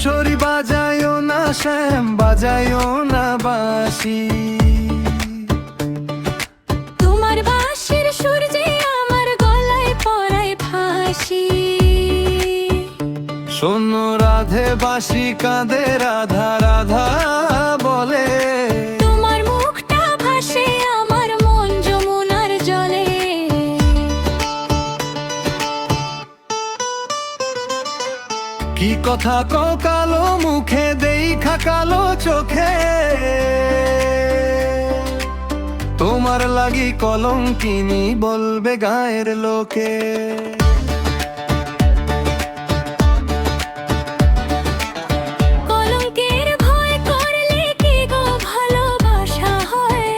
কিশোরী বাজায়ও না শ্যাম, বাজায়ও না বাঁশি। তোমার বাঁশির সুর যে আমার গলায় পরায় ফাঁসি। শোনো রাধে বাঁশি কাঁদে রাধা রাধা বলে। তোমার মুখটা ভাসে আমার মন যমুনার জলে। কি কথা কও কালো মুখে, দেখা কালো চোখে। তোমার লাগি কলঙ্কিনী বলবে গায়ের লোকে। কলঙ্কের ভয় করলে কি গো ভালোবাসা হয়?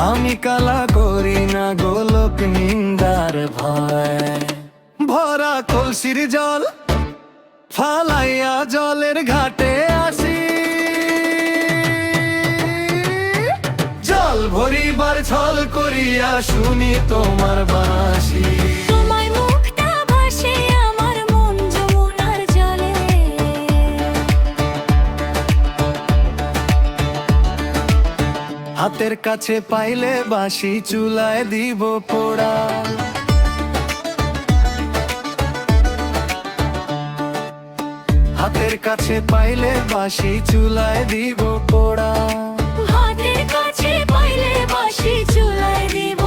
আমি কালা করি না গোলক নিন্দার ভয়। ভরা কলসির জল ফালাইয়া জলের ঘাটে আসি। জল ভরিবার ছল করিয়া শুনি তোমার বাঁশি। তোমার মুখটা ভাসে আমার মন যমুনার জলে। হাতের কাছে পাইলে বাঁশি চুলায় দিব পোড়া। হাতের কাছে পাইলে বাঁশি চুলায় দিব পোড়া। হাতের কাছে পাইলে বাঁশি চুলায় দিব